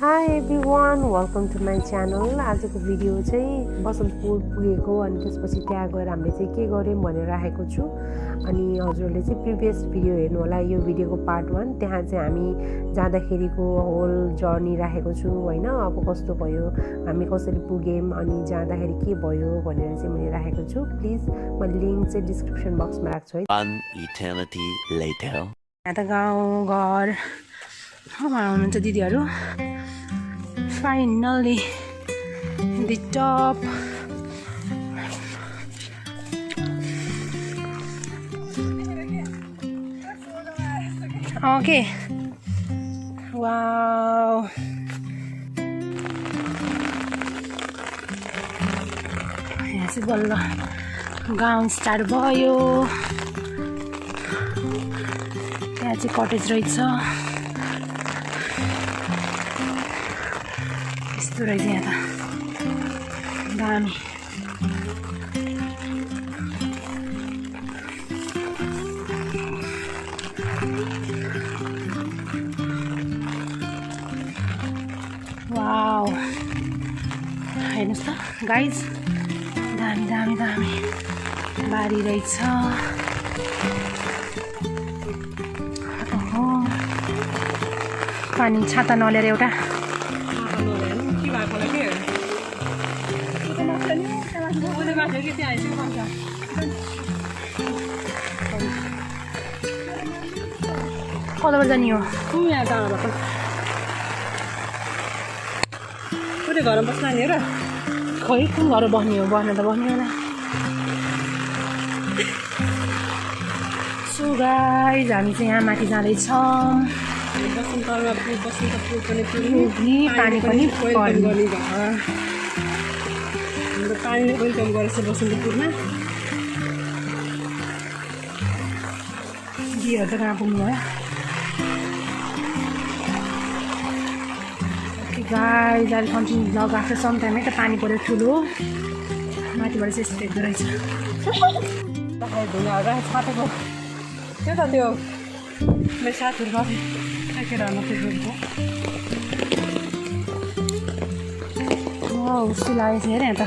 Hi everyone, welcome to my channel. आजको video चाहिँ बसन्तपुर पुगेको अनि त्यसपछि त्यहाँ गएर हामीले चाहिँ के गर्यौं भनेर राखेको छु अनि हजुरले चाहिँ प्रिभियस भिडियो हेर्नु होला यो भिडियोको पार्ट 1 त्यहाँ चाहिँ हामी जाँदाखेरिको होल जर्नी राखेको छु हैन अब कस्तो भयो हामी कसरी पुग्यौं अनि जाँदाखेरि के भयो भनेर चाहिँ मैले राखेको छु प्लिज म लिंक चाहिँ डिस्क्रिप्सन बक्समा राख्छु है One eternity later यहाँ त गाउँ घर हुनुहुन्छ दिदीहरु Finally, the top. Okay. Wow. यहाँ चाहिँ बल्ल गाउँ स्टार्ट भयो यहाँ चाहिँ कटेज रहेछ यस्तो रहेछ यहाँ त दामी वाउ हेर्नुस् त गाइज दामी दामी दामी बारी रहेछ ओहो पानी छाता नलिएर एउटा कताबाट जाने हो यहाँ टाढाबाट कुनै घरमा बस्न नि र खै कुन घर बस्ने हो बस्न त बस्ने होला सो गाइज हामी चाहिँ यहाँ माथि जाँदैछौँ बसन्तपुर पनि पानी पनि गर्ने हाम्रो पानीले वेलकम गरेछ बसन्तपुरमा दिदीहरू त कहाँ पुग्नु भयो गाइज अहिले continue vlog after some time है त पानी पऱ्यो ठुलो माथिबाट चाहिँ यस्तो देख्दो रहेछ ढुङ्गाहरू छाटेको त्यो त त्यो मेरो साथीहरू माथि राखेर फेसबुकको उस्तो लागेको छ हेर यहाँ त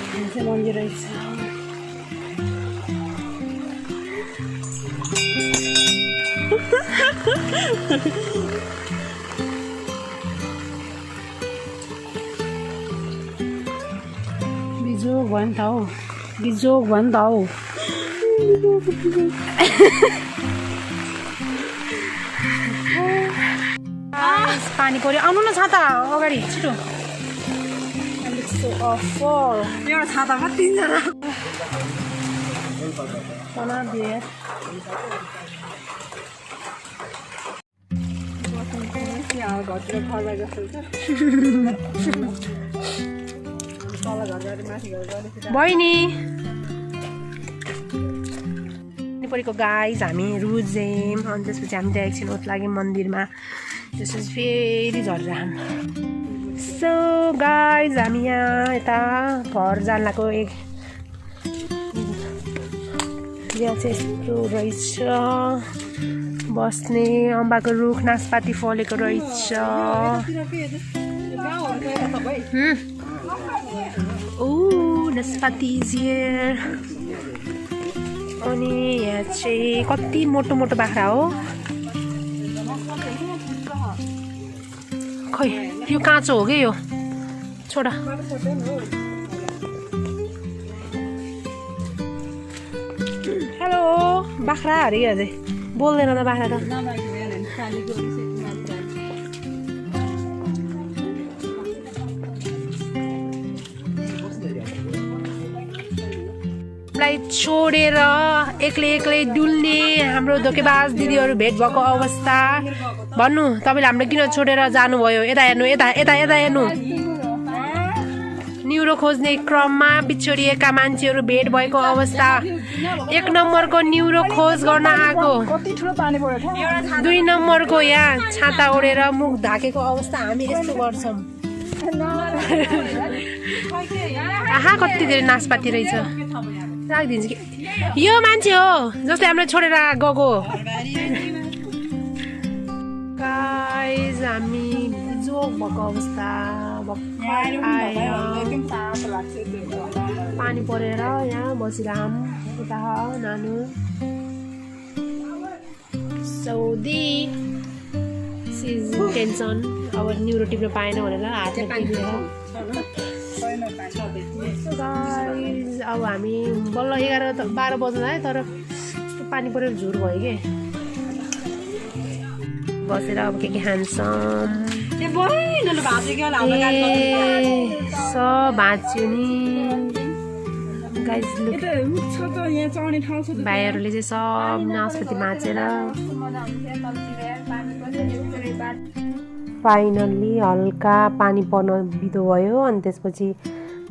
यहाँ चाहिँ मन्दिर रहेछ बिजोग भयो नि त हौ बिजोग भयो नि त हौ पानी पऱ्यो आउनु न छाता अगाडि छिटो एउटा छातामा 3 जना घरतिर फर्दा जस्तो छ बहिनी परेको गाइज हामी रुजेम अनि त्यसपछि हामी त्यहाँ एकछिन ओत लाग्यौँ मन्दिरमा त्यसपछि फेरि झरेर हामी सो गाइज हामी यहाँ यता घर जान लागेको यहाँ चाहिँ यस्तो रहेछ बस्ने अम्बाको रुख नासपाती फलेको रहेछ ओ नासपाती इज हियर अनि यहाँ चाहिँ कति मोटो मोटो बाख्रा हो खै यो काँचो हो कि यो छोडा हेलो बाख्रा अरे अझै बोल्दैन त बाख्रा त छोडेर एक्लै एक्लै डुल्ने हाम्रो धोकेबाज दिदीहरू भेट भएको अवस्था भन्नु तपाईँले हामीले किन छोडेर जानुभयो यता हेर्नु यता यता यता हेर्नु न्युरो खोज्ने क्रममा बिछोडिएका मान्छेहरू भेट भएको अवस्था 1 नम्बरको न्युरो खोज गर्न आएको 2 नम्बरको यहाँ छाता ओढेर मुख ढाकेको अवस्था हामी यस्तो गर्छौँ आहा कति धेरै नासपाती रहेछ राखिदिन्छु कि यो मान्छे हो जसले हामीलाई छोडेर गएको गाइस हामी जोक भएको अवस्था पानी परेर यहाँ बसिरहम उता नानु सौदी सिज टेन्सन अब न्युरो टिप्न पाएन भनेर हातमा टिपेर अब हामी बल्ल 11-12 बज्न आयो तर पानी परेर झुर भयो के बसेर अब के खान्छौँ सब भाँच्यो नि भाइहरूले चाहिँ सब नास्पति भाँचेर फाइनल्ली हल्का पानी पर्न बिदो भयो अनि त्यसपछि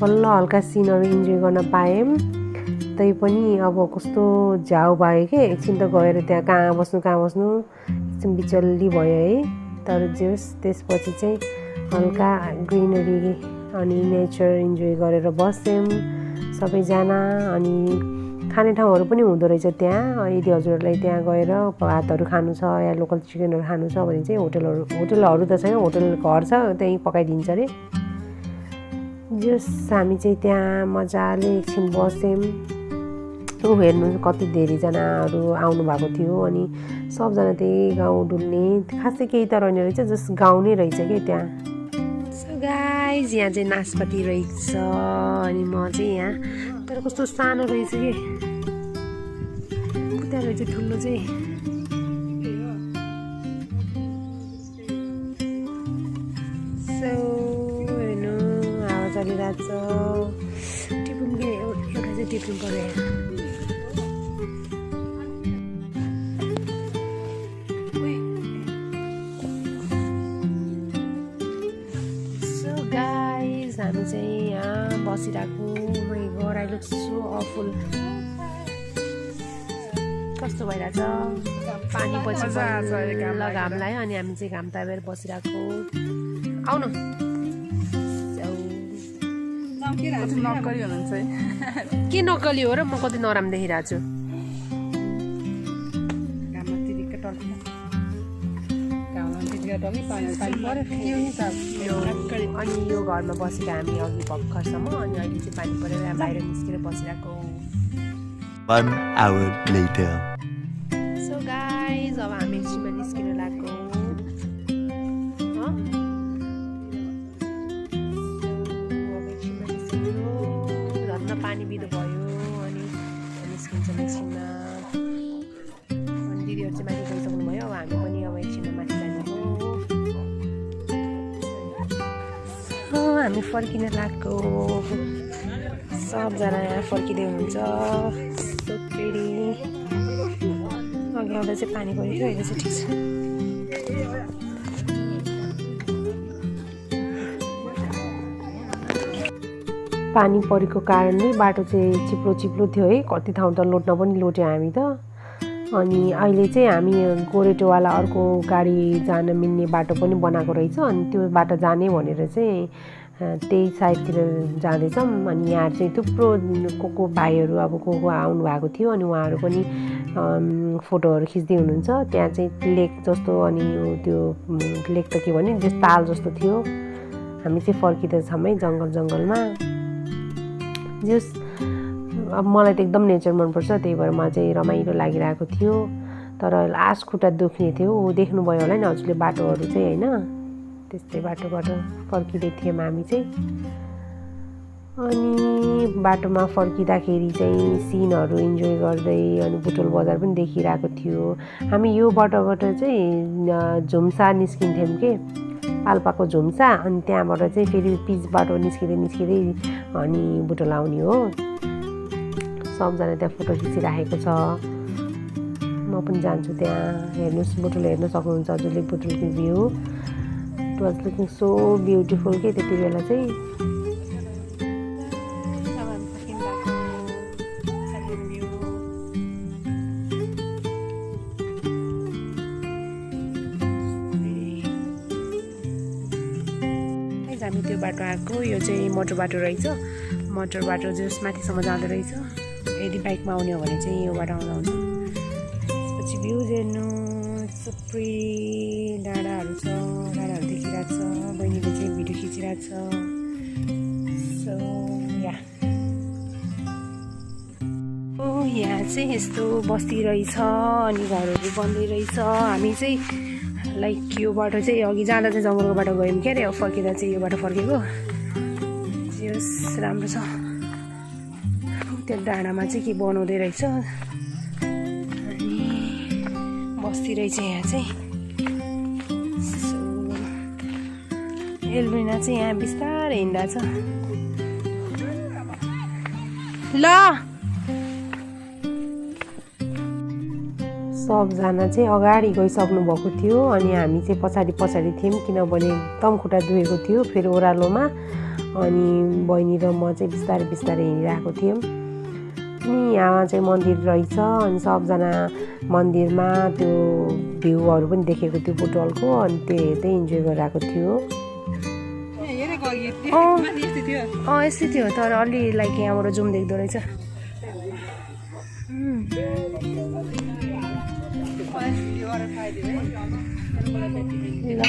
बल्ल हल्का सिनहरू इन्जोय गर्न पाएँ तै पनि अब कस्तो झ्याउ भयो के एकछिन त गएर त्यहाँ कहाँ बस्नु एकछिन बिचल्ली भयो है तर जस त्यसपछि चाहिँ हल्का ग्रिनरी अनि नेचर इन्जोय गरेर बस्यौँ सबैजना अनि खाने ठाउँहरू पनि हुँदो रहेछ त्यहाँ यदि हजुरहरूलाई त्यहाँ गएर भातहरू खानु छ या लोकल चिकनहरू खानु छ भने चाहिँ होटलहरू त छैन होटल घर छ त्यहीँ पकाइदिन्छ अरे जस हामी चाहिँ त्यहाँ मजाले एकछिन बस्यौँ हेर्नु कति धेरैजनाहरू आउनु भएको थियो अनि सबजना त्यही गाउँ डुल्ने खासै केही त रहेन रहेछ जस गाउँ नै रहेछ कि त्यहाँ सो गाइज यहाँ चाहिँ नास्पति रहेछ अनि म चाहिँ यहाँ तर कस्तो सानो रहेछ कि त्यहाँ रहेछ ठुलो चाहिँ सो हेर्नु हावा चलिरहेछ टिपुन के एउटा चाहिँ टिप्नु पर्यो हामी चाहिँ यहाँ बसिरहेको मै घर आई लुक सो अफुल कस्तो भइरहेछ पानी पछि घाम लाग्यो अनि हामी चाहिँ घाम तापेर बसिरहेको आउनु के नक्कली हो र म कति नराम्रो देखिरहेको छु अनि यो घरमा बसेको हामी अघि भर्खरसम्म अनि अहिले चाहिँ पानी परेर बाहिर निस्केर बसिरहेको One hour later. So guys अब हामी एकछिनमा निस्किन लाग्यो झन् पानी बिदो भयो अनि निस्किन्छ एकछिनमा अनि दिदीहरू चाहिँ माथि गइसक्नु भयो अब हामी पनि अब एकछिनमा माथि जाने हामी फर्किन लाग्यो सबजना यहाँ फर्किँदै हुनुहुन्छ अघि आउँदा चाहिँ पानी परेको अहिले चाहिँ ठिक छ पानी परेको कारणले बाटो चाहिँ चिप्लो थियो है कति ठाउँ त लोट्न पनि लोट्यो हामी त अनि अहिले चाहिँ हामी गोरेटोवाला अर्को गाडी जान मिल्ने बाटो पनि बनाएको रहेछ अनि त्यो बाटो जाने भनेर चाहिँ त्यही साइडतिर जाँदैछौँ अनि यहाँ चाहिँ थुप्रो को भाइहरू अब को आउनु भएको थियो अनि उहाँहरू पनि फोटोहरू खिच्दै हुनुहुन्छ त्यहाँ चाहिँ लेक जस्तो अनि त्यो लेक त के भने त्यो ताल जस्तो थियो हामी चाहिँ फर्किँदैछौँ है जङ्गलमा जस अब मलाई त एकदम नेचर मनपर्छ त्यही भएर मलाई चाहिँ रमाइलो लागिरहेको थियो तर लास्ट खुट्टा दुख्ने थियो देख्नुभयो होला नि हजुरले बाटोहरू चाहिँ होइन त्यस्तै बाटोबाट फर्किँदै थियौँ हामी चाहिँ अनि बाटोमा फर्किँदाखेरि चाहिँ सिनहरू इन्जोय गर्दै अनि बुटोल बजार पनि देखिरहेको थियो हामी यो बाटोबाट चाहिँ झुम्सा निस्किन्थ्यौँ के पाल्पाको झुम्सा अनि त्यहाँबाट चाहिँ फेरि पिच बाटो निस्किँदै अनि बुटोल आउने हो सबजना त्यहाँ फोटो खिचिराखेको छ म पनि जान्छु त्यहाँ हेर्नुहोस् बुटोल हेर्न सक्नुहुन्छ हजुरले बुटोलको view it was looking so beautiful के त्यति बेला चाहिँ हामी त्यो बाटो आएको यो चाहिँ मोटर बाटो रहेछ मोटर बाटो जस माथिसम्म जाँदो रहेछ यदि बाइकमा आउने हो भने चाहिँ यो बाटो आउँदा हुन्छ त्यसपछि भ्यू हेर्नुहोस् थुप्रै डाँडाहरू छ, डाँडाहरू देखिरहेको छ। बहिनीले चाहिँ भिडियो खिचिरहेको छ। सो या यहाँ चाहिँ यस्तो बस्ती रहेछ अनि घरहरू बन्दै रहेछ। हामी चाहिँ लाइक यो बाटो चाहिँ अघि जाँदा चाहिँ जङ्गलको बाटो गयौँ क्या अरे, फर्किँदा चाहिँ यो बाटो फर्केको। जस राम्रो छ। त्यो डाँडामा चाहिँ के बनाउँदै रहेछ अनि बस्ती रहेछ यहाँ चाहिँ। सो एल्बिना चाहिँ यहाँ बिस्तारै हिँड्दा छ। ल सबजना चाहिँ अगाडि गइसक्नु भएको थियो अनि हामी चाहिँ पछाडि थियौँ किनभने एकदम खुट्टा दुखेको थियो फेरि ओह्रालोमा। अनि बहिनी र म चाहिँ बिस्तारै हिँडिरहेको थियौँ। अनि यहाँ चाहिँ मन्दिर रहेछ अनि सबजना मन्दिरमा त्यो भ्यूहरू पनि देखेको थियो बुटवलको अनि त्यो हेर्दै इन्जोय गरिरहेको थियो। यस्तै थियो तर अलि लाइक यहाँबाट जुम देख्दो रहेछ। ल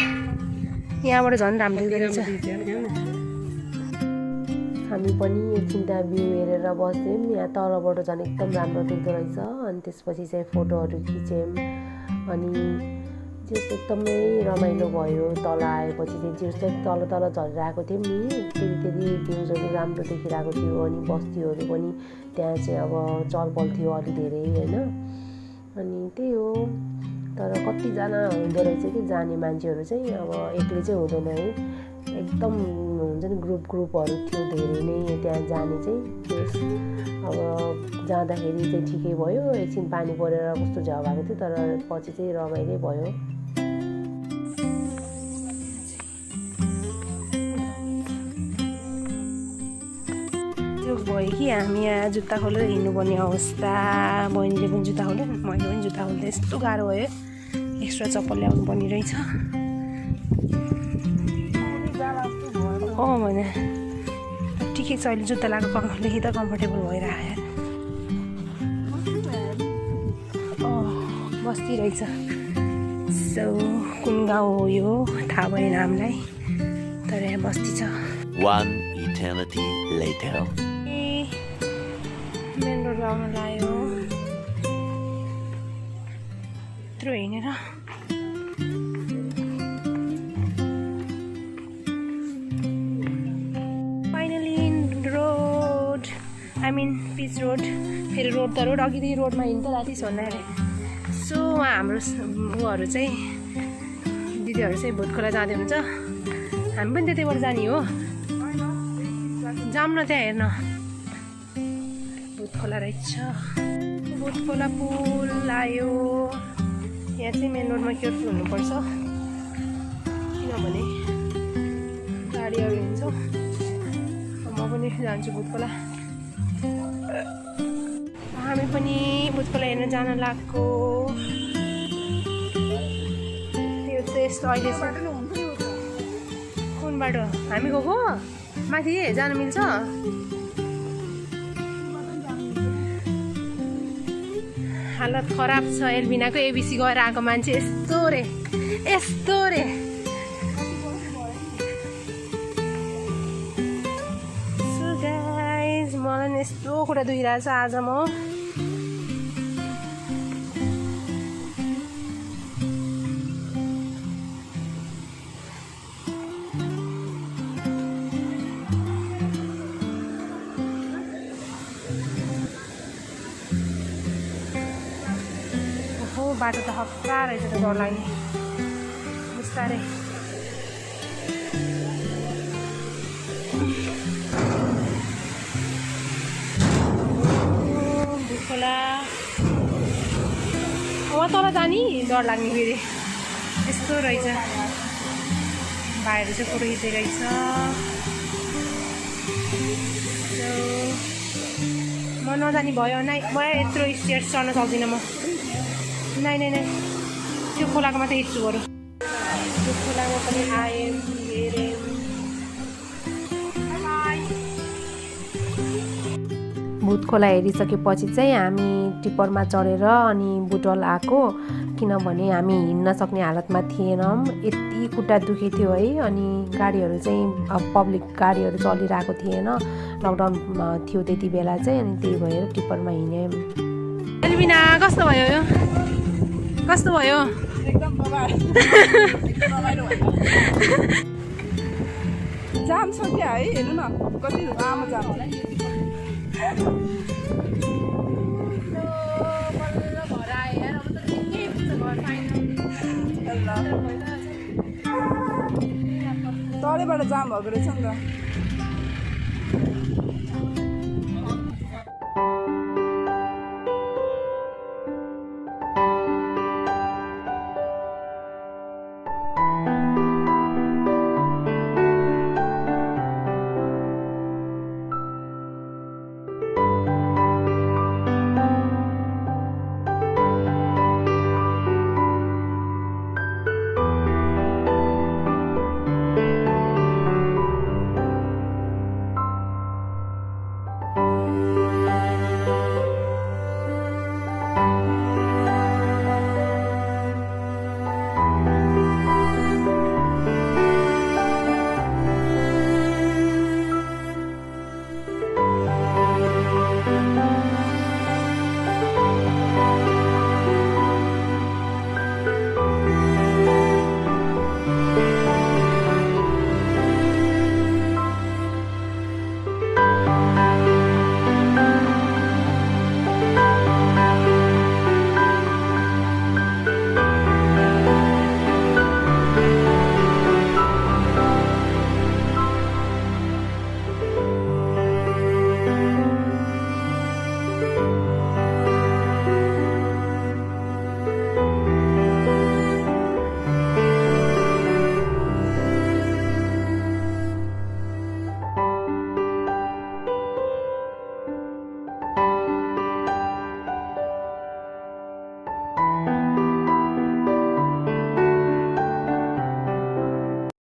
यहाँबाट झन् राम्रो देख्दो रहेछ। हामी पनि एकछिन त्यहाँ भ्यू हेरेर बस्थ्यौँ। यहाँ तलबाट झन् एकदम राम्रो देख्दो रहेछ। अनि त्यसपछि चाहिँ फोटोहरू खिच्यौँ अनि जस्तो एकदमै रमाइलो भयो। तल आएपछि चाहिँ जस्तो तल झरिरहेको थियौँ नि फेरि भ्यूजहरू राम्रो देखिरहेको थियो। अनि बस्तीहरू पनि त्यहाँ चाहिँ अब चलपल थियो अलि धेरै होइन। अनि त्यही हो तर कतिजना हुँदो रहेछ कि जाने मान्छेहरू चाहिँ अब एक्लै चाहिँ हुँदैन है, एकदम हुन्छ नि ग्रुपहरू थियो धेरै नै त्यहाँ जाने चाहिँ। त्यस अब जाँदाखेरि चाहिँ ठिकै भयो, एकछिन पानी परेर कस्तो झ्याउ भएको थियो तर पछि चाहिँ रमाइलो भयो। त्यो भयो कि हामी यहाँ जुत्ता खोलेर हिँड्नुपर्ने अवस्था। बहिनीले पनि जुत्ता खोल्यो, मैले पनि जुत्ता खोल्दा यस्तो गाह्रो भयो। एक्स्ट्रा चप्पल ल्याउनु पर्ने रहेछ। भने ठिकै छ अहिले जुत्ता लगाएको देखि त कम्फर्टेबल भइरहेको। बस्ती रहेछ। सो कुन गाउँ हो यो थाहा भएन हामीलाई तर यहाँ बस्ती छ। One eternity later. Main road आउन लाग्यो। यत्रो हिँडेर पिच रोड। फेरि रोड त रोड अघिदेखि रोडमा हिँड्दा राति भन्दा अरे। सो उहाँ हाम्रो उहरू चाहिँ दिदीहरू चाहिँ भुटखोला जाँदै हुन्छ, हामी पनि त्यतैबाट जाने हो। जाऊँ न त्यहाँ हेर्न भुटखोला रहेछ। भुटखोला पुल आयो। यहाँ चाहिँ मेन रोडमा केयरफुल हुनुपर्छ किनभने गाडीहरू हिँड्छ। म पनि जान्छु भुटखोला। हामी पनि भुटखोला हेर्न जान लागेको। त्यो चाहिँ यस्तो अहिले कुन बाटो हामी गएको माथि जानु मिल्छ? हालत खराब छ एल्बिनाको। एबिसी गएर आएको मान्छे यस्तो रे। सो गाइज मलाई यस्तो कुरा दुइरहेछ आज म। बाटो त हप्ता रहेछ त डर लाग्ने बिस्तारै। भुटखोला वहाँ तल जाने डर लाग्ने फेरि यस्तो रहेछ। भाइहरू चाहिँ फोटो खिच्दै रहेछ। म नजानी भयो नै म यत्रो स्टेयर्स चढ्न सक्दिनँ म। नै त्यो खोलाको मात्रै हेर्छु बरु। त्यो खोलामा पनि आएँ हेरेँ। भुटखोला हेरिसकेपछि चाहिँ हामी टिप्परमा चढेर अनि बुटवल आएको। किनभने हामी हिँड्न सक्ने हालतमा थिएनौँ, यति खुट्टा दुखी थियो है। अनि गाडीहरू चाहिँ पब्लिक गाडीहरू चलिरहेको थिएन, लकडाउन थियो त्यति बेला चाहिँ, अनि त्यही भएर टिप्परमा हिँड्यौँ। एल्बिना कस्तो भयो यो? कस्तो भयो? एकदम जाम छ क्या है, हेर्नु न कति लामो जाम छ। तलैबाट जाम भएको रहेछ नि त।